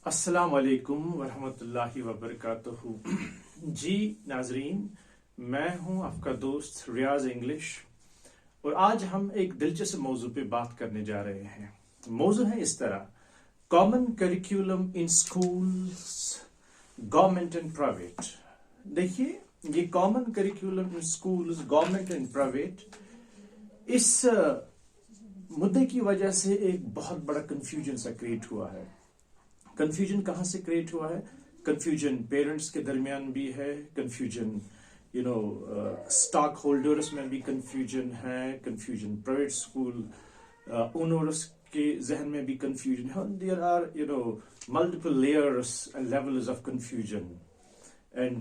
अस्सलाम वालेकुम वरहमतुल्लाहि वबरकातुहू। जी नाजरीन, मैं हूं आपका दोस्त रियाज इंग्लिश और आज हम एक दिलचस्प मौजू पे बात करने जा रहे हैं। मौजू है इस तरह: common curriculum in schools, government and private. देखिए, ये common curriculum in schools, government and private, इस मुद्दे की वजह से एक बहुत बड़ा कंफ्यूजन सा क्रिएट हुआ है। कंफ्यूजन कहाँ से क्रिएट हुआ है? कंफ्यूजन पेरेंट्स के दरमियान भी है, कंफ्यूजन स्टॉक होल्डर्स में भी कंफ्यूजन है, कंफ्यूजन प्राइवेट स्कूल ओनर्स के जहन में भी कंफ्यूजन है। There are multiple layers and levels of confusion and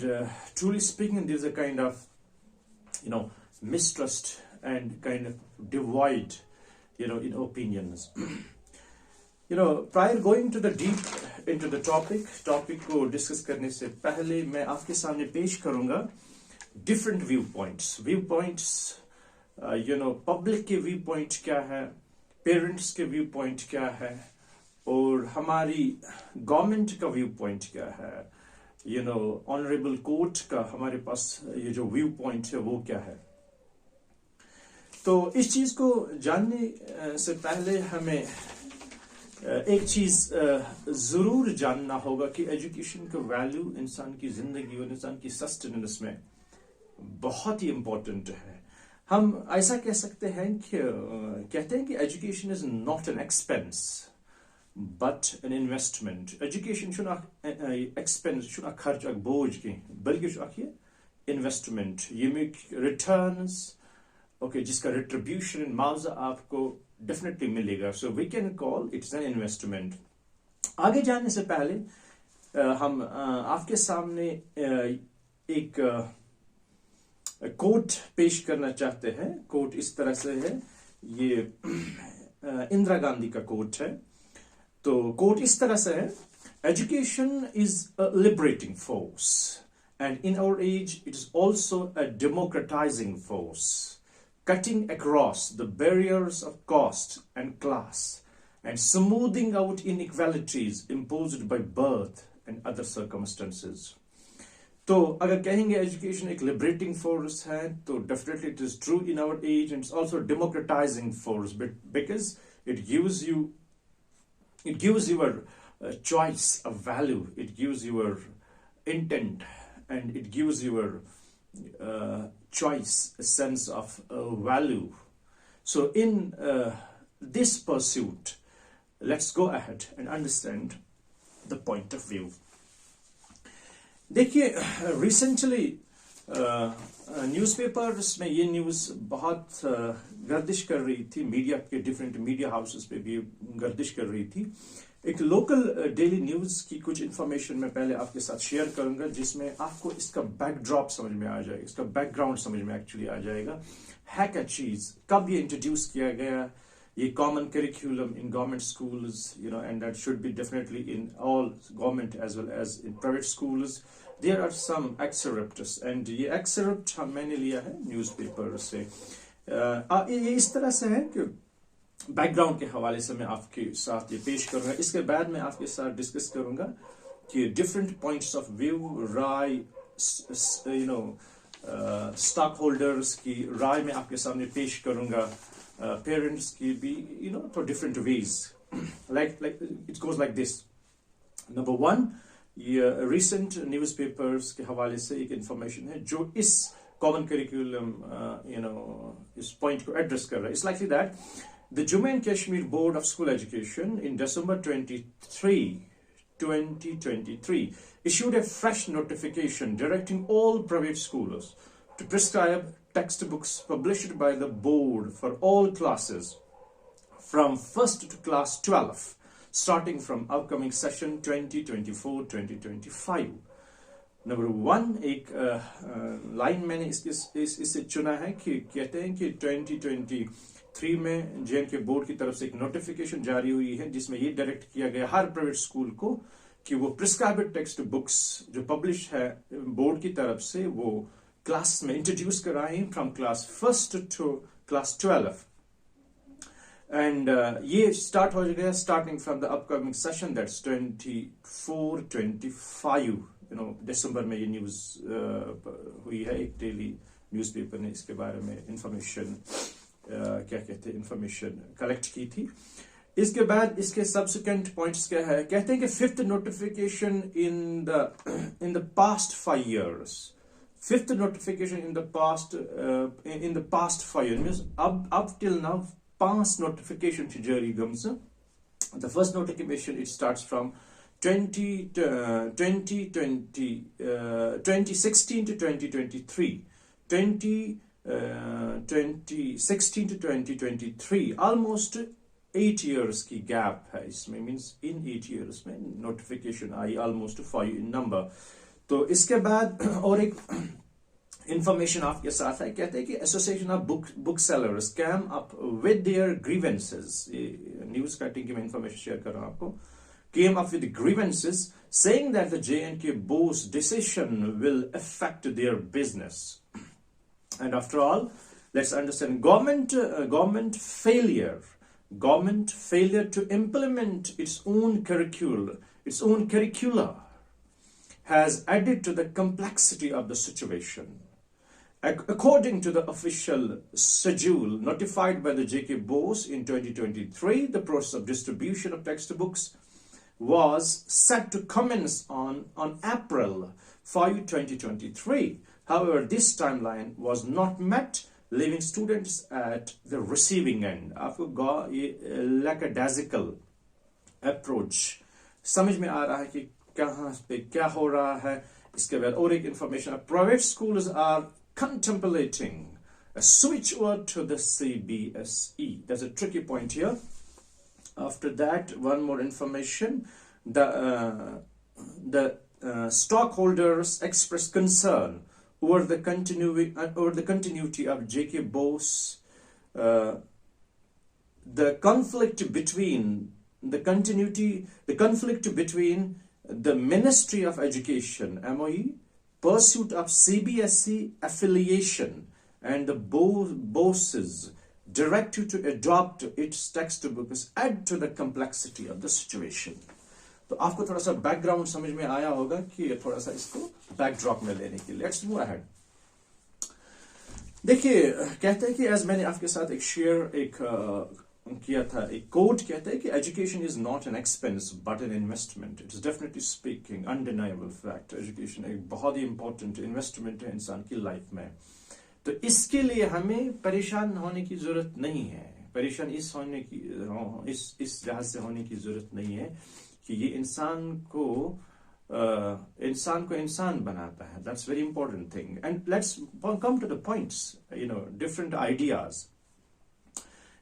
truly speaking there is a kind of mistrust and kind of divide in opinions. Prior going to the deep into the topic को discuss करने से पहले मैं आपके सामने पेश करूंगा different view points. Public के व्यू पॉइंट क्या है, पेरेंट्स के व्यू पॉइंट क्या है, और हमारी गवर्नमेंट का व्यू पॉइंट क्या है। ऑनरेबल कोर्ट का हमारे पास ये जो व्यू पॉइंट है वो क्या है। तो इस चीज को जानने से पहले हमें एक चीज जरूर जानना होगा कि एजुकेशन का वैल्यू इंसान की जिंदगी और इंसान की सस्टेनेंस में बहुत ही इंपॉर्टेंट है। हम ऐसा कह सकते हैं कि कहते हैं कि education is not an expense but an investment. Education expense खर्च बोझ की, बल्कि इन्वेस्टमेंट, ये रिटर्न्स ओके, जिसका रिट्रीब्यूशन मुआवजा आपको डेफिनेटली मिलेगा। So we can call it's an investment. आगे जाने से पहले हम आपके सामने एक कोट पेश करना चाहते हैं। कोट इस तरह से है, ये इंदिरा गांधी का कोट है। तो कोट इस तरह से है: education is a liberating force and in our age it is also a democratising force, cutting across the barriers of caste and class and smoothing out inequalities imposed by birth and other circumstances. तो अगर कहेंगे education एक liberating force है, तो definitely it is true in our age, and it's also democratising force because it gives your choice a value, it gives your intent, and it gives your choice a sense of value. So in this pursuit, let's go ahead and understand the point of view. देखिए, recently newspapers में ये news बहुत गर्दिश कर रही थी, media के different media houses पे भी गर्दिश कर रही थी। एक लोकल डेली न्यूज की कुछ इंफॉर्मेशन मैं पहले आपके साथ शेयर करूंगा, जिसमें आपको इसका बैकड्रॉप समझ में आ जाएगा, इसका बैकग्राउंड समझ में एक्चुअली आ जाएगा। है क्या चीज, कब ये इंट्रोड्यूस किया गया, ये common curriculum in government schools, and that should be definitely in all government as well as in private schools. There are some excerpts, and ये एक्सरप्ट मैंने लिया है न्यूज़पेपर से। ये इस तरह से है कि बैकग्राउंड के हवाले से मैं आपके साथ ये पेश करूंगा। इसके बाद मैं आपके साथ डिस्कस करूंगा कि डिफरेंट पॉइंट्स ऑफ व्यू, राय, स्टॉक होल्डर्स की राय मैं आपके सामने पेश करूंगा, पेरेंट्स की भी for different ways. Like it goes like this. Number one, ये रिसेंट न्यूज़पेपर्स के हवाले से एक इंफॉर्मेशन है जो इस कॉमन करिकुलम इस पॉइंट को एड्रेस कर रहा है। It's likely that the Jammu and Kashmir Board of School Education in December 2023 issued a fresh notification directing all private schools to prescribe textbooks published by the board for all classes from 1st to class 12 starting from upcoming session 2024-2025. Number one, एक line मैंने इससे चुना है कि कहते हैं कि 2023 में जे बोर्ड की तरफ से एक नोटिफिकेशन जारी हुई है, जिसमें ये डायरेक्ट किया गया हर प्राइवेट स्कूल को कि वो प्रिस्क्राइब्ड टेक्स्ट बुक्स जो पब्लिश है बोर्ड की तरफ से वो क्लास में इंट्रोड्यूस कराएं from class 1st to class 12। And ये start हो गया starting from the upcoming session, that's 24-25, दिसंबर में ये न्यूज़ हुई है, एक डेली न्यूज़पेपर ने इसके बारे में इंफॉर्मेशन क्या कहते हैं इंफॉर्मेशन कलेक्ट की थी. इसके बाद इसके सब्सिक्वेंट पॉइंट्स क्या है, कहते हैं कि fifth notification in the past 5 years, fifth notification in the past 5 years means up till now 5 notification to jury gums. The first notification it starts from 2016 to 2023, 2016 to 2023, almost 8 years की gap है इसमें, means in 8 years में notification I almost 5 in number. तो इसके बाद और एक information आपके साथ है, कहते हैं कि association of book sellers cam up with their grievances, news cutting की मैं इंफॉर्मेशन शेयर कर रहा हूं आपको, came up with grievances saying that the J&K board's decision will affect their business. And after all, let's understand government failure to implement its own curricula has added to the complexity of the situation. According to the official schedule notified by the JK boards in 2023, the process of distribution of textbooks was set to commence on April 5, 2023. However, this timeline was not met, leaving students at the receiving end. आपको ये lackadaisical approach समझ में आ रहा है कि कहाँ पे क्या हो रहा है. इसके बाद और एक information, private schools are contemplating a switch over to the CBSE. There's a tricky point here. After that, one more information. The stockholders expressed concern over the continuity of JK Bose. The conflict between the Ministry of Education (MOE) pursuit of CBSE affiliation and the Bose's directive to adopt its textbooks add to the complexity of the situation. तो आपको थोड़ा सा background समझ में आया होगा कि थोड़ा सा इसको बैकड्रॉप में लेने के लिए. Let's move ahead. देखिए, कहते हैं कि एज मैंने आपके साथ एक शेयर किया था, एक कोट कहता है कि education is not an expense but an investment. It is definitely speaking undeniable fact. Education एक बहुत ही इंपॉर्टेंट इन्वेस्टमेंट है इंसान की लाइफ में. तो इसके लिए हमें परेशान होने की जरूरत नहीं है, परेशान इस लिहाज से होने की जरूरत नहीं है कि ये इंसान को इंसान बनाता है. That's very important thing. And let's come to the points, different ideas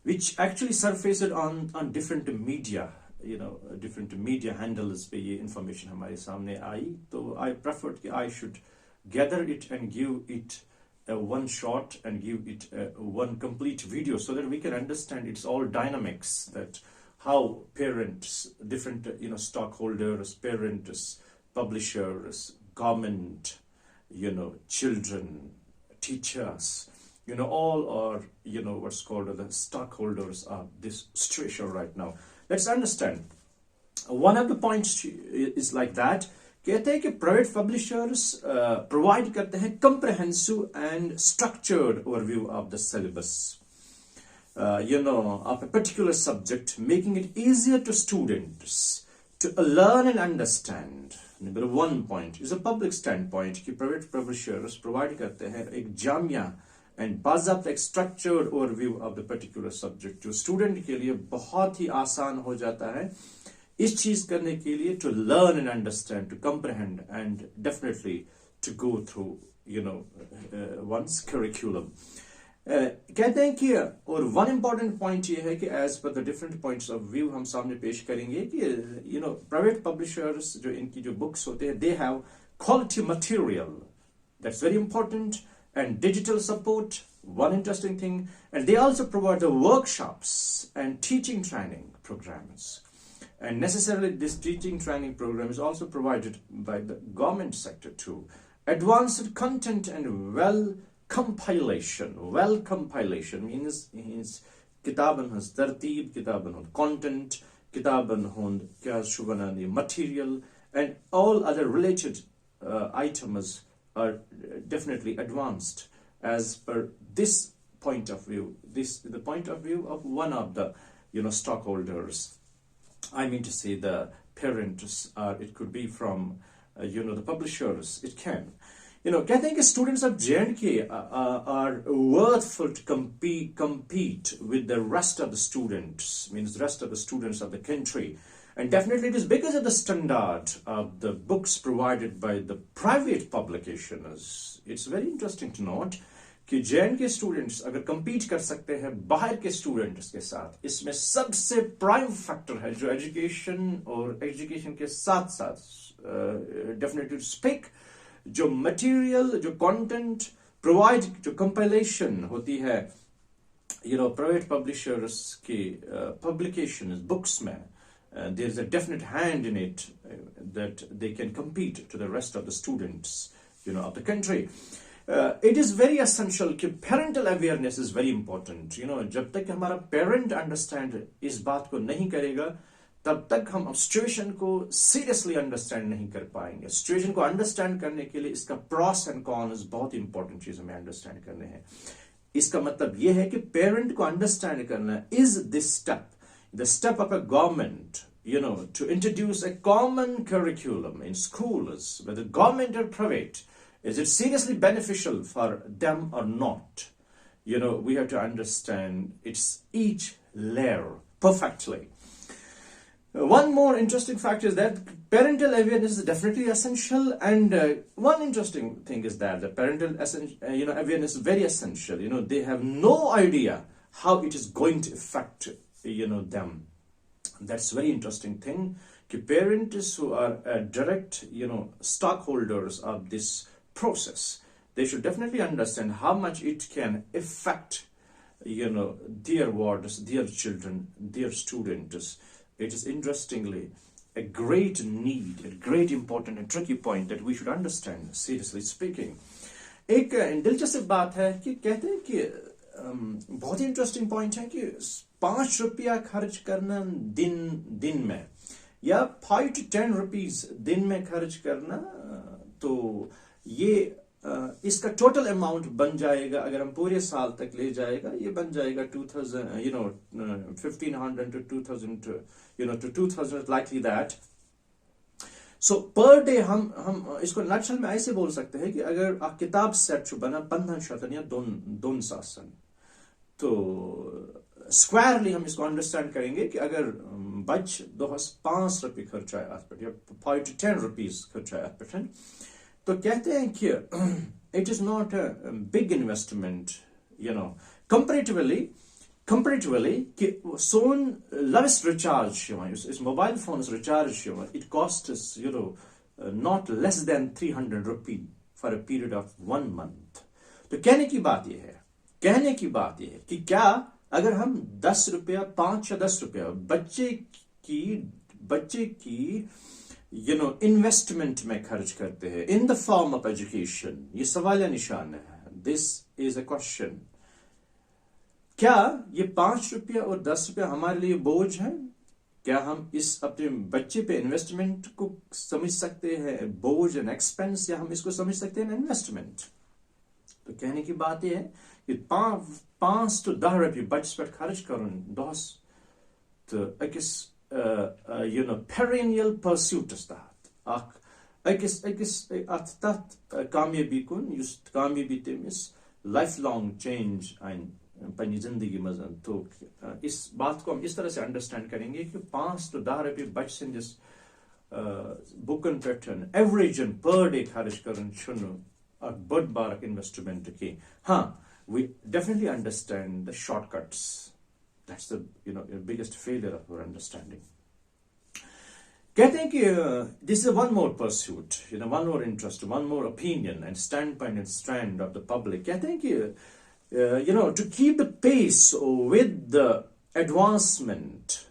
which actually surfaced on different media, different media handles पे ये information हमारे सामने आई. तो I preferred कि I should gather it and give it one shot and give it one complete video so that we can understand its all dynamics, that how parents, different stockholders, parents, publishers, government, children, teachers, all are what's called the stockholders of this situation right now. Let's understand. One of the points is like that. कहते हैं कि private publishers provide करते हैं comprehensive and structured overview of the syllabus, of a particular subject, making it easier to students to learn and understand. Number one point is a public standpoint कि private publishers provide करते हैं एक Jamia and बाज़ाब्ता एक structured overview of the particular subject, जो student के लिए बहुत ही आसान हो जाता है इस चीज करने के लिए, to learn and understand, to comprehend, and definitely to go through one's curriculum. कहते हैं कि और one important point ये है कि as per the different points of view हम सामने पेश करेंगे कि private publishers जो इनकी जो books होते हैं, they have quality material, that's very important, and digital support, one interesting thing, and they also provide the workshops and teaching training programs. And necessarily this teaching training program is also provided by the government sector too. Advanced content and well compilation means किताबन हंस तरतीब, किताबन हंद content, किताबन हंद क्या शु वनान ये material, and all other related items are definitely advanced as per this point of view. This is the point of view of one of the stockholders. I mean to say the parents, or it could be from the publishers. It can. कहते हैं कि students of J&K are worthful to compete with the rest of the students, means the rest of the students of the country. And definitely it is because of the standard of the books provided by the private publications. It's very interesting to note कि J&K students अगर compete कर सकते हैं बाहर के students के साथ, इसमें सबसे prime factor है जो education और education के साथ साथ definitely to speak जो material, जो content provide, जो compilation होती है private publishers की publications books में, there is a definite hand in it that they can compete to the rest of the students of the country. It is very essential कि parental awareness is very important. जब तक हमारा parent understand इस बात को नहीं करेगा, तब तक हम situation को seriously understand नहीं कर पाएंगे. Situation को understand करने के लिए इसका pros and cons बहुत important चीज हमें understand करने हैं. इसका मतलब ये है कि parent को understand करना is this step, the step of a government, to introduce a common curriculum in schools, whether government or private. Is it seriously beneficial for them or not? We have to understand its each layer perfectly. One more interesting fact is that parental awareness is definitely essential, and one interesting thing is that the parental awareness is very essential. They have no idea how it is going to affect them. That's very interesting thing. Parents who are direct stockholders of this process, they should definitely understand how much it can affect their wards, their children, their students. It is interestingly a great need, a great important and tricky point that we should understand, seriously speaking. एक दिलचस्प बात है कि कहते हैं कि बहुत ही interesting point है कि 5 रुपया खर्च करना दिन में या 5 to 10 rupees दिन में खर्च करना, तो ये इसका टोटल अमाउंट बन जाएगा अगर हम पूरे साल तक ले जाएगा, ये बन जाएगा 1500 to 2000 to 2000 likely that. So per day हम इसको नटशल में ऐसे बोल सकते हैं कि अगर आप किताब सेट जो बना 15 या 2 सासन, तो स्क्वायरली हम इसको अंडरस्टैंड करेंगे कि अगर बच 5 रुपये खर्चा है आप या 5 to 10 rupees खर्चा है आप, तो कहते हैं कि it is not a big investment, comparatively कि सोन lowest recharge इस mobile phones recharge it costs us not less than 300 rupees for a period of 1 month. तो कहने की बात ये है कि क्या अगर हम 10 रुपया 5 या 10 रुपया बच्चे की इन्वेस्टमेंट में खर्च करते हैं in the form of education, ये सवाल या निशान है. This is a question. क्या ये 5 रुपया और 10 रुपया हमारे लिए बोझ है? क्या हम इस अपने बच्चे पे इन्वेस्टमेंट को समझ सकते हैं बोझ एंड एक्सपेंस, या हम इसको समझ सकते हैं इन्वेस्टमेंट? तो कहने की बात यह है कि 5 to 10 रुपये बच्चे पर खर्च करूं दोस, तो अकिस perennial pursuit is that. Akis कामयाबी कुन युस कामयाबी तेमिस lifelong change आइन पनी जिंदगी मजन. तो इस बात को हम इस तरह से अंडरस्टैंड करेंगे कि 5 to 10 रुपये बच्चे जिस बुकन पैटर्न एवरेज पर डे खर्च करन छुनु बड़ बार इन्वेस्टमेंट की. हाँ, we definitely understand the shortcuts. That's the biggest failure of our understanding. कहते हैं कि this is one more pursuit, one more interest, one more opinion and standpoint and strand of the public. कहते हैं कि to keep the pace with the advancement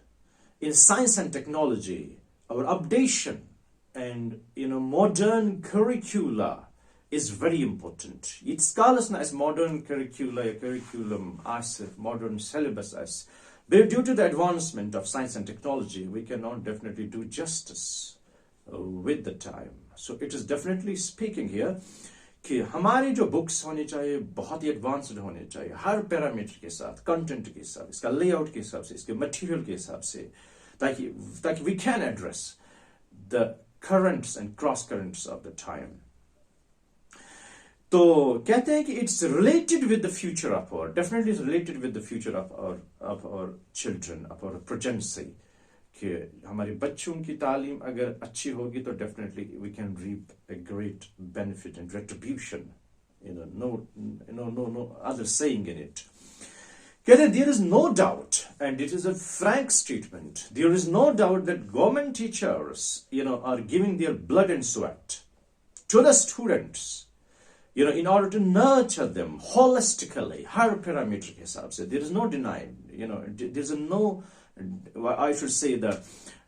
in science and technology, our updation and modern curricula is very important. It's scholars as modern curriculum as modern syllabus as. But due to the advancement of science and technology, we cannot definitely do justice with the time. So it is definitely speaking here कि हमारी जो books होनी चाहिए बहुत ही advanced होने चाहिए हर parameter के साथ, कंटेंट के साथ, इसका लेआउट के हिसाब से, इसके मटेरियल के हिसाब से, ताकि we can address the currents and cross currents of the time. तो कहते हैं कि it's related with the future of our, definitely it's related with the future of our children, of our progeny. कि हमारे बच्चों की तालीम अगर अच्छी होगी तो definitely we can reap a great benefit and retribution. No other saying in it. There is no doubt, and it is a frank statement, there is no doubt that government teachers, are giving their blood and sweat to the students, in order to nurture them holistically, har parameter ke hisab se. There is no denying, there is no, I should say that,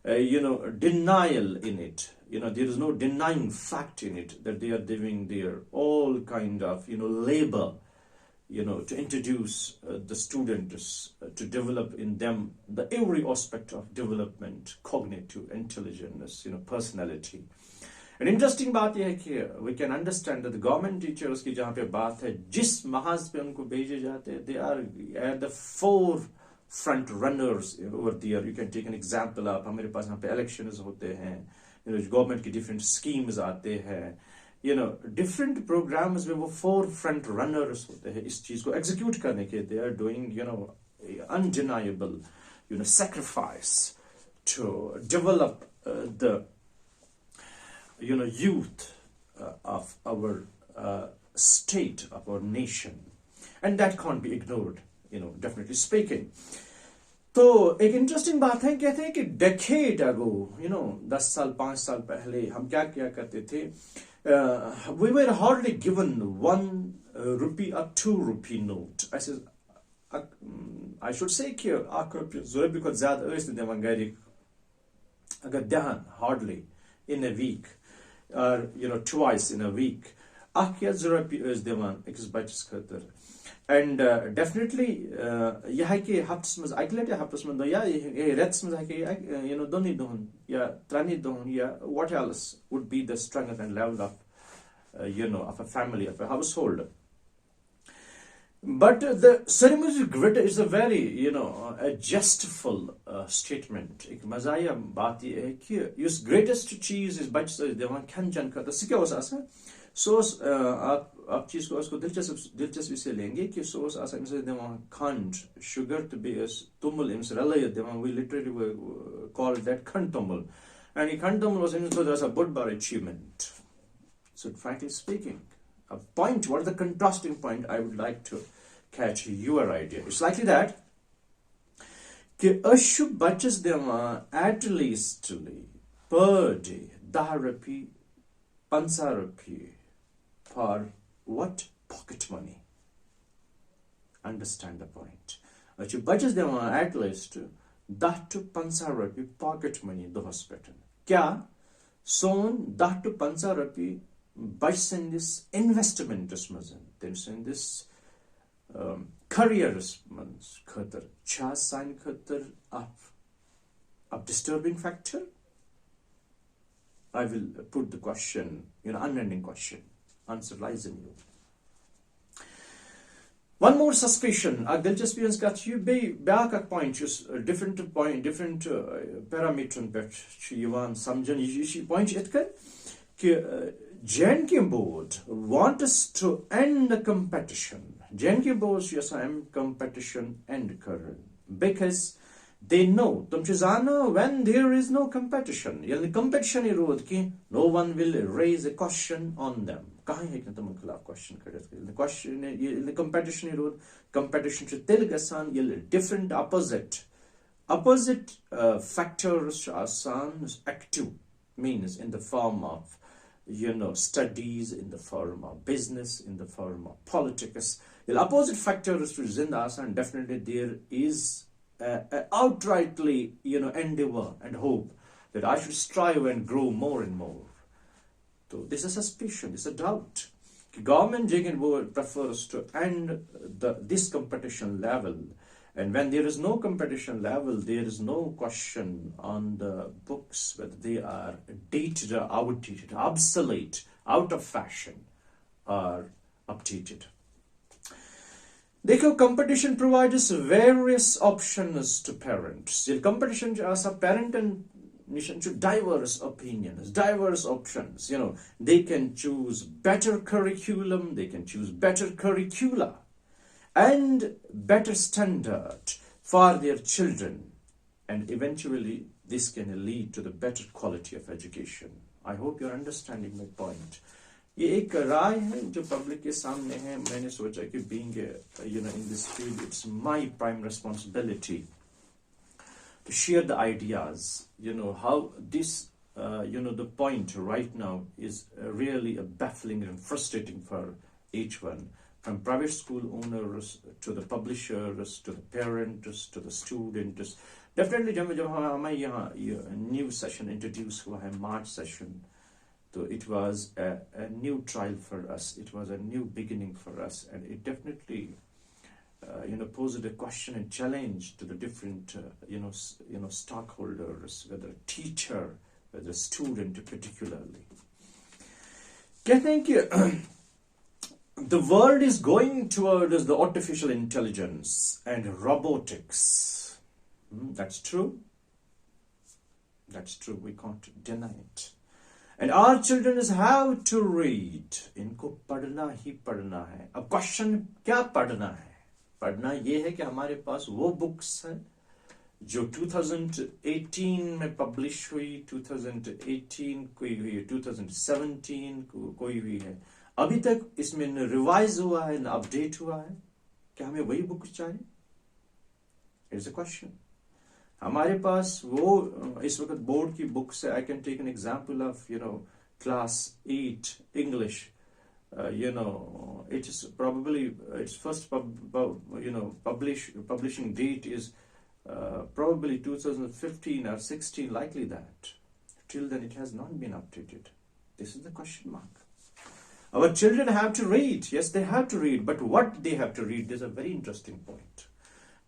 denial in it. There is no denying fact in it that they are giving their all kind of, labor, to introduce the students to develop in them the every aspect of development, cognitive intelligence, personality. An interesting बात यह है कि we can understand that the government teachers की जहाँ पे बात है जिस महाज पे उनको भेजे जाते हैं, they are at the forefront runners over there. You can take an example of हमारे पास यहाँ पे elections होते हैं, government की different schemes आते हैं, different programs में वो forefront runners होते हैं इस चीज को execute करने के. They are doing undeniable sacrifice to develop the youth of our state, of our nation, and that can't be ignored, definitely speaking. तो एक इंटरेस्टिंग बात है, कहते हैं कि decade ago, 10 साल 5 साल पहले हम क्या करते थे, we were hardly given 1 rupee or 2 rupee note. I should say कि 1 रुपया ज़रूर बहुत ज़्यादा ٲسۍ नہٕ دِوان گَرِکۍ, अगर دِہان hardly in a week, or twice in a week, 1 या 2 रुपया ٲسۍ دِوان أکِس बच्चس خٲطرٕ. And definitely यह है कि हफ्तस मंज अकि लटि हफ्तस मंज या रेतस मंज है दोनी दोहन या त्रनि दोहन या what else would be the strength and level of of a family, of a household. But the ceremonial grid is a very a jestful statement. एक मजाया बात ये है कि उस greatest चीज इस बच्चे से दिवान खान जन का तो सिक्के उस आसा सोस आप चीज को उसको दिलचस्पी से लेंगे कि सोस आसा इनसे दिवान खंड sugar to be as tumul इनसे रलाय दिवान we literally call that खंड tumul, and ये खंड tumul was इनसे there's a good bar achievement. So frankly speaking, a point, what is the contrasting point I would like to catch your idea. It's likely that कि अशु बचस दिवान at least per day 10 रुपये 15 रुपये for what? Pocket money. Understand the point. Ashu बचस Diwan at least 10 to 15 रुपये pocket money दोहस Peyton. क्या सोन 10 to 15 रुपये बच this investment in this careers khatar cha sign khatar of disturbing factor? I will put the question, unending question. Answer lies in you. One more suspicion. Dilchaspi ans got you back point, different parameter bet yivan samjan yishi point etkar कि JNK board want us to end the competition. JNK board yes I am competition end current because they know when there is no competition, the competition is ki no one will raise a question on them. Question the question the competition is competition to telgasan different opposite factors are active, means in the form of studies, in the form of business, in the form of politics. The opposite factors to zindas, and definitely there is outrightly endeavor and hope that I should strive and grow more and more. So this is a suspicion, this is a doubt. government prefers to end this competition level. And when there is no competition level, there is no question on the books whether they are dated or outdated, obsolete, out of fashion, or updated. देखो, competition provides various options to parents. The competition as a parent and mission to diverse opinions, diverse options. They can choose better curriculum, they can choose better curricula, and better standard for their children. And eventually, this can lead to the better quality of education. I hope you're understanding my point. ये एक राय है जो public के सामने है. मैंने सोचा कि being in this field, it's my prime responsibility to share the ideas. How this the point right now is really baffling and frustrating for each one, from private school owners to the publishers to the parents to the students. Definitely जब हमारे यहाँ new session introduce हुआ है, March session, so it was a new trial for us. It was a new beginning for us, and it definitely posed a question and challenge to the different stockholders, whether teacher, whether student particularly. कहते हैं कि the world is going towards the artificial intelligence and robotics. That's true. That's true. We can't deny it. And our children have to read. इनको पढ़ना ही पढ़ना है. अब question क्या पढ़ना है? पढ़ना ये है कि हमारे पास वो बुक्स हैं जो 2018 में पब्लिश हुई, 2018 कोई हुई है, 2017 कोई हुई है. अभी तक इसमें न रिवाइज हुआ है न अपडेट हुआ है. क्या हमें वही बुक चाहिए? It's a question. हमारे पास वो इस वक्त बोर्ड की बुक्स है. I can take an example of class 8 English. it is probably its first publishing date is probably 2015 or 16, likely that. Till then it has not been updated. This is the question mark. Our children have to read. Yes, they have to read, but what they have to read is a very interesting point.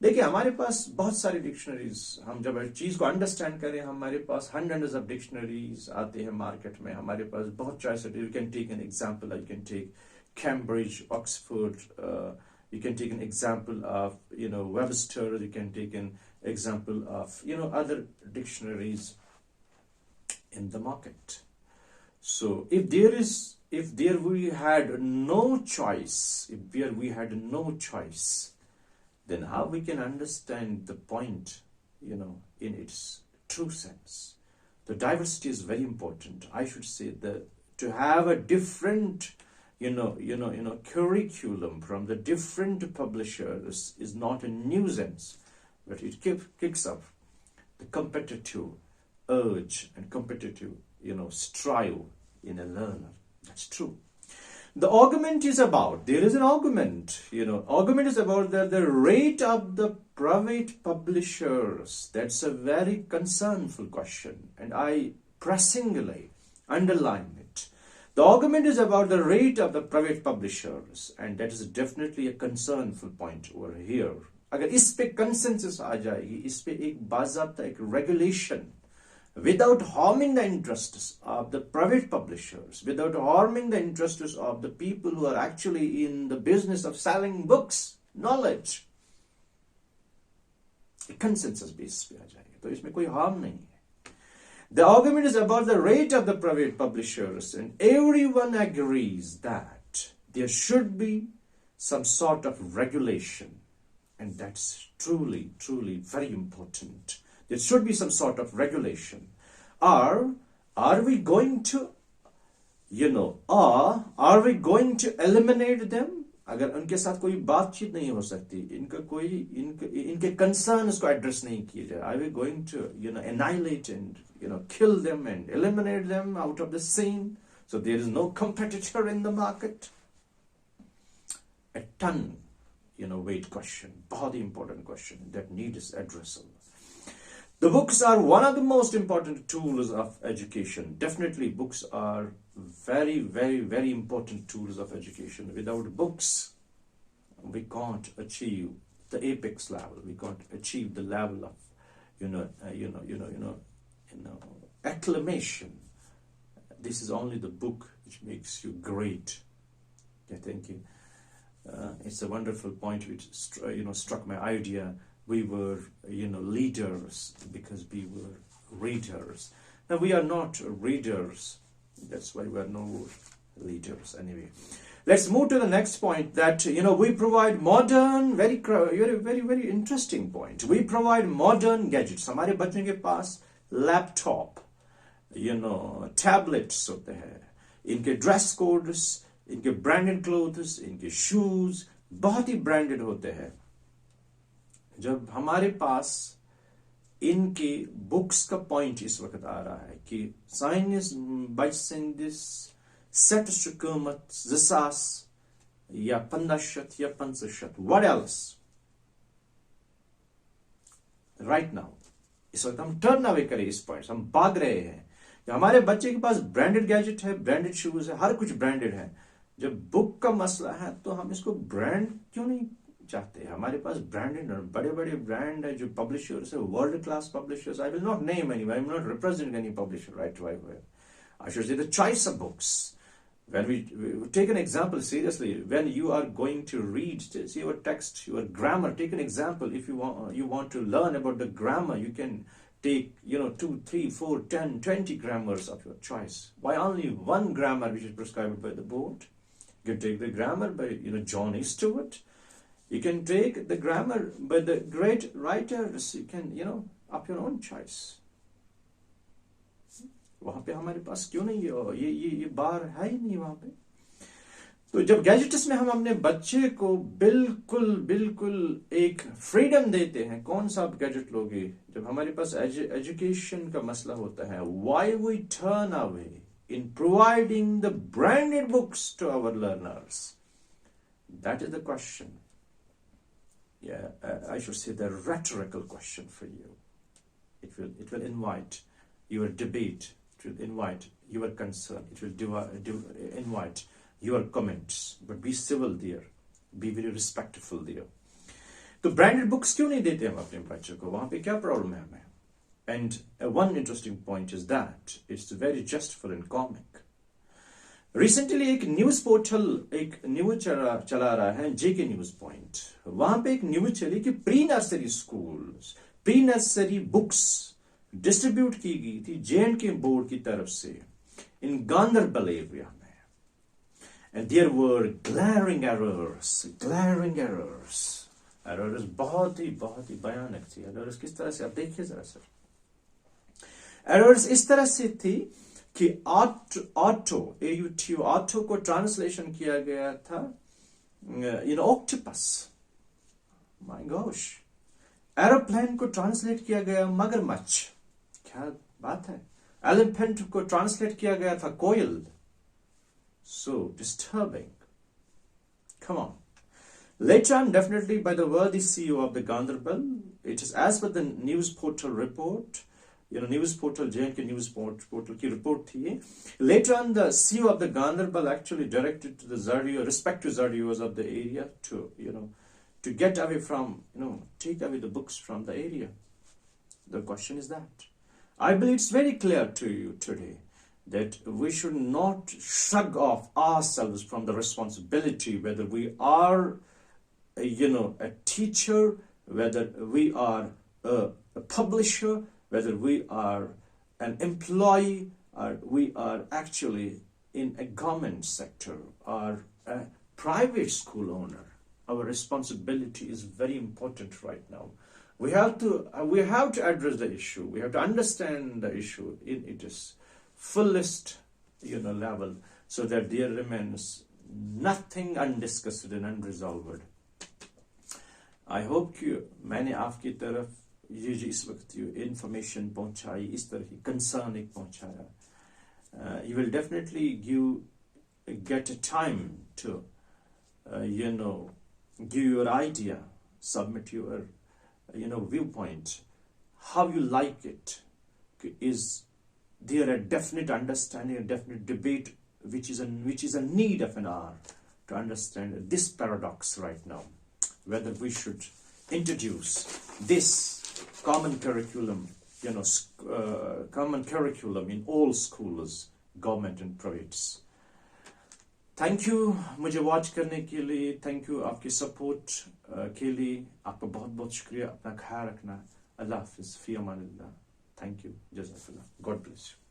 देखिए, हमारे पास बहुत सारी dictionaries, हम जब चीज को understand करें, हमारे पास हंड्रेड्स ऑफ डिक्शनरीज आते हैं मार्केट में. हमारे पास बहुत चॉइस है. You can take an example. You can take Cambridge, Oxford. You can take an example of Webster. You can take an example of other dictionaries in the market. So if we had no choice, then how we can understand the point in its true sense? The diversity is very important. I should say that to have a different curriculum from the different publishers is not a nuisance, but it kicks up the competitive urge and competitive strive in a learner. That's true. The argument is about, there is an argument, argument is about the rate of the private publishers. That's a very concernful question, and I pressingly underline it. The argument is about the rate of the private publishers, and that is definitely a concernful point over here. अगर इस पे consensus आ जाएगी, इस पे एक बाज़ाब्ता एक regulation, without harming the interests of the private publishers, without harming the interests of the people who are actually in the business of selling books, knowledge, consensus base पे आ जाएगा, तो इसमें कोई harm नहीं है. The argument is about the rate of the private publishers, and everyone agrees that there should be some sort of regulation, and that's truly, truly very important. There should be some sort of regulation. Or are we going to, are we going to eliminate them? अगर उनके साथ कोई बातचीत नहीं हो सकती, इनके concerns को address नहीं किए जाए, are we going to annihilate and kill them and eliminate them out of the scene so there is no competitor in the market? A ton weight question, बहुत ही important question that needs addressal. The books are one of the most important tools of education. Definitely books are very, very, very important tools of education. Without books, we can't achieve the apex level. We can't achieve the level of, acclamation. This is only the book which makes you great. I think it's a wonderful point which struck my idea. We were leaders because we were readers. Now we are not readers. That's why we are no leaders anyway. Let's move to the next point, that we provide modern, very very interesting point. We provide modern gadgets. हमारे बच्चों के पास laptop, tablets होते हैं, इनके dress codes, इनके branded clothes, इनके shoes बहुत ही branded होते हैं. जब हमारे पास इनके बुक्स का पॉइंट इस वक्त आ रहा है कि साइंस बचसेंदिस सेटस क़ीमत 2,000 या 1500 या 500. What else right now? इस वक्त हम टर्न अवे करें इस पॉइंट. हम भाग रहे हैं कि हमारे बच्चे के पास ब्रांडेड गैजेट है, ब्रांडेड शूज है, हर कुछ ब्रांडेड है. जब बुक का मसला है तो हम इसको ब्रांड क्यों नहीं चाहते? हमारे पास ब्रांडेड बड़े बड़े ब्रांड है जो पब्लिशर्स है, world class publishers. I will not name any, I will not represent any publisher right away. I should say the choice of books. When we take an example seriously, when you are going to read, see your text, your grammar, take an example. If you want to learn about the grammar, you can take 2, 3, 4, 10, 20 grammars of your choice. Why only one grammar which is prescribed by the board? You can take the grammar by John Stewart. You can take the grammar by the great writers. You can of your own choice. वहां पे हमारे पास क्यों नहीं है? ये बार है ही नहीं वहां पे. तो जब गैजेट्स में हम अपने बच्चे को बिल्कुल एक फ्रीडम देते हैं, कौन सा आप गैजेट लोगे? जब हमारे पास एजुकेशन का मसला होता है, why we turn away in providing the branded books to our learners? That is the question. I should say the rhetorical question for you. It will invite your debate. It will invite your concern. It will invite your comments. But be civil there. Be very respectful there. तो branded books क्यों नहीं देते हम अपने बच्चों को? वहां पे क्या प्रॉब्लम है हमें? And one interesting point is that it's very justful and comic. Recently एक न्यूज पोर्टल एक न्यूज चला रहा है, जेके न्यूज पॉइंट. वहां पे एक न्यूज चली कि pre nursery schools, pre nursery books distribute की गई थी J&K बोर्ड की तरफ से इन गांधरबल एरिया में. And there were glaring errors. Errors बहुत ही भयानक थी. Errors किस तरह से? आप देखिए जरा सर. एरर्स इस तरह से थी कि ऑटो को ट्रांसलेशन किया गया था ऑक्टोपस. My gosh. एरोप्लेन को ट्रांसलेट किया गया मगरमच्छ. क्या बात है. एलिफेंट को ट्रांसलेट किया गया था कोयल. So disturbing. Come on. Later on, definitely by the worthy CEO of the Ganderbal, it is as per the news portal report, news portal, J&K news portal की report थी. Later on, the CEO of the Ganderbal actually directed to the Zardio, respective Zardios of the area to get away from, take away the books from the area. The question is that. I believe it's very clear to you today that we should not shrug off ourselves from the responsibility, whether we are a teacher, whether we are a publisher, whether we are an employee, or we are actually in a government sector or a private school owner. Our responsibility is very important right now. We have to address the issue. We have to understand the issue in its fullest level, so that there remains nothing undiscussed and unresolved. I hope कि मैंने आपकी तरफ ये जो इस वक्त information पहुंचाई, इस तरह की कंसर्न एक पहुंचाया. You will definitely get a time to give your idea, submit your viewpoint, how you like it. Is there a definite understanding, a definite debate which is a need of an hour to understand this paradox right now, whether we should introduce this common curriculum, common curriculum in all schools, government and privates. Thank you मुझे watch करने के लिए, thank you आपकी support के लिए, आपका बहुत बहुत शुक्रिया. अपना ख्याल रखना. अल्लाह हाफिज, फी अमानिल्लाह. थैंक यू, जज़ाकल्लाह. God bless you.